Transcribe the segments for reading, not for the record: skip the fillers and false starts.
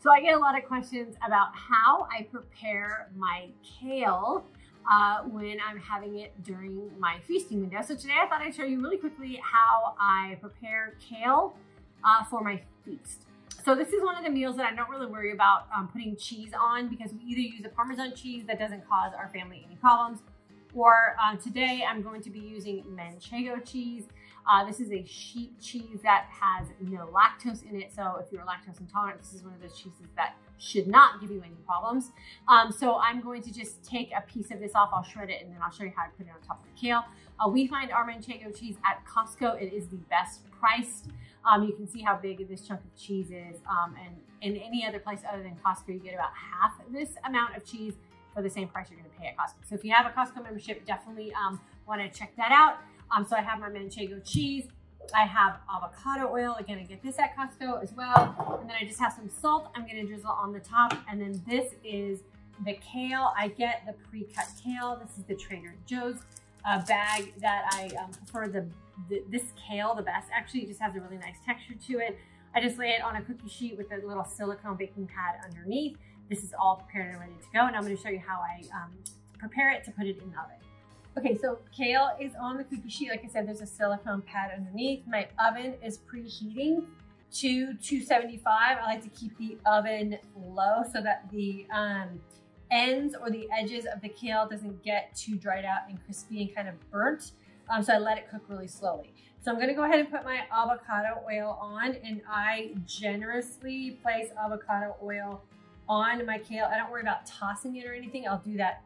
So I get a lot of questions about how I prepare my kale when I'm having it during my feasting window. So today I thought I'd show you really quickly how I prepare kale for my feast. So this is one of the meals that I don't really worry about putting cheese on, because we either use a Parmesan cheese that doesn't cause our family any problems, or today I'm going to be using Manchego cheese. This is a sheep cheese that has no lactose in it. So if you're lactose intolerant, this is one of those cheeses that should not give you any problems. So I'm going to just take a piece of this off. I'll shred it and then I'll show you how to put it on top of the kale. We find our Manchego cheese at Costco. It is the best priced. You can see how big this chunk of cheese is. And in any other place other than Costco, you get about half this amount of cheese for the same price you're going to pay at Costco. So if you have a Costco membership, definitely want to check that out. So I have my Manchego cheese. I have avocado oil. Again, I get this at Costco as well. And then I just have some salt I'm going to drizzle on the top. And then this is the kale. I get the pre-cut kale. This is the Trader Joe's bag that I prefer this kale the best. Actually, it just has a really nice texture to it. I just lay it on a cookie sheet with a little silicone baking pad underneath. This is all prepared and ready to go. And I'm going to show you how I prepare it to put it in the oven. Okay, so kale is on the cookie sheet. Like I said, there's a silicone pad underneath. My oven is preheating to 275. I like to keep the oven low so that the ends or the edges of the kale doesn't get too dried out and crispy and kind of burnt. So I let it cook really slowly. So I'm gonna go ahead and put my avocado oil on, and I generously place avocado oil on my kale. I don't worry about tossing it or anything. I'll do that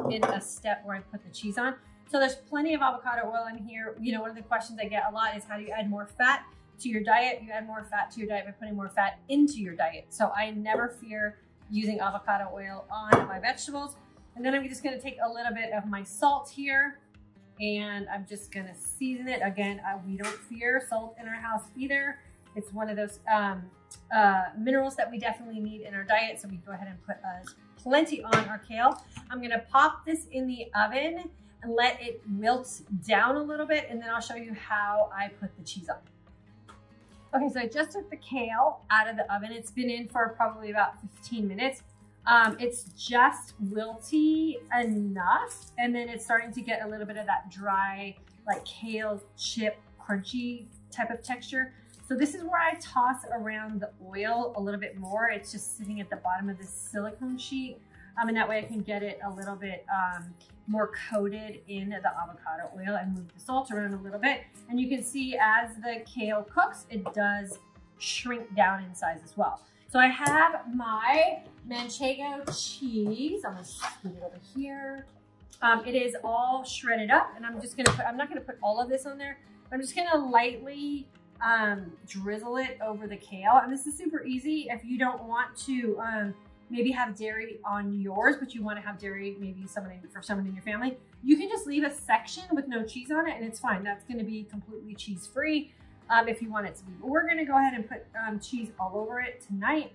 in a step where I put the cheese on. So there's plenty of avocado oil in here. You know, one of the questions I get a lot is, how do you add more fat to your diet? You add more fat to your diet by putting more fat into your diet. So I never fear using avocado oil on my vegetables. And then I'm just gonna take a little bit of my salt here, and I'm just gonna season it. Again, we don't fear salt in our house either. It's one of those minerals that we definitely need in our diet, so we go ahead and put plenty on our kale. I'm gonna pop this in the oven and let it wilt down a little bit, and then I'll show you how I put the cheese on. Okay, so I just took the kale out of the oven. It's been in for probably about 15 minutes. It's just wilty enough, and then it's starting to get a little bit of that dry, like kale chip, crunchy type of texture. So this is where I toss around the oil a little bit more. It's just sitting at the bottom of this silicone sheet. And that way I can get it a little bit more coated in the avocado oil, and move the salt around a little bit. And you can see as the kale cooks, it does shrink down in size as well. So I have my Manchego cheese. I'm gonna scoot it over here. It is all shredded up, and I'm just gonna put, I'm not gonna put all of this on there. I'm just gonna lightly drizzle it over the kale. And this is super easy if you don't want to maybe have dairy on yours, but you want to have dairy maybe for someone in your family. You can just leave a section with no cheese on it, and it's fine. That's going to be completely cheese free if you want it to be. But we're going to go ahead and put cheese all over it tonight.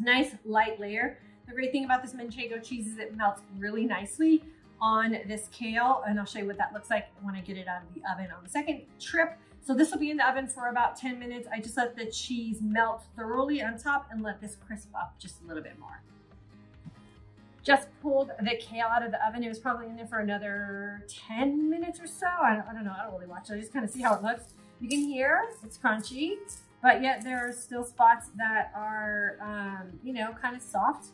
Nice light layer. The great thing about this Manchego cheese is it melts really nicely on this kale, and I'll show you what that looks like when I get it out of the oven on the second trip. So this will be in the oven for about 10 minutes. I just let the cheese melt thoroughly on top and let this crisp up just a little bit more. Just pulled the kale out of the oven. It was probably in there for another 10 minutes or so. I don't know, I don't really watch it. I just kind of see how it looks. You can hear it's crunchy, but yet there are still spots that are, you know, kind of soft.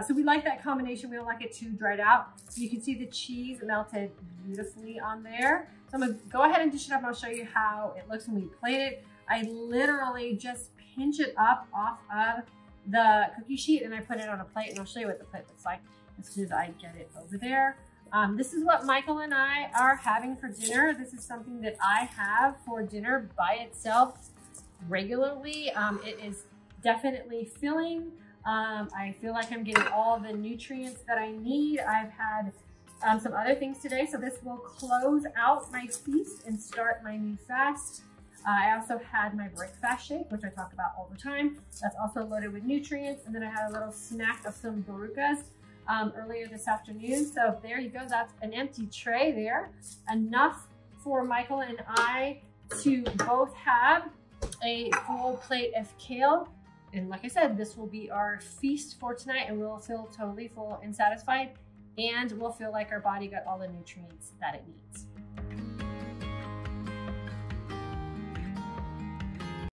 So we like that combination. We don't like it too dried out. You can see the cheese melted beautifully on there. So I'm gonna go ahead and dish it up, and I'll show you how it looks when we plate it. I literally just pinch it up off of the cookie sheet, and I put it on a plate, and I'll show you what the plate looks like as soon as I get it over there. This is what Michael and I are having for dinner. This is something that I have for dinner by itself regularly. It is definitely filling. I feel like I'm getting all the nutrients that I need. I've had some other things today, so this will close out my feast and start my new fast. I also had my breakfast shake, which I talk about all the time. That's also loaded with nutrients. And then I had a little snack of some barukas earlier this afternoon. So there you go. That's an empty tray there. Enough for Michael and I to both have a full plate of kale And like I said, this will be our feast for tonight, and we'll feel totally full and satisfied, and we'll feel like our body got all the nutrients that it needs.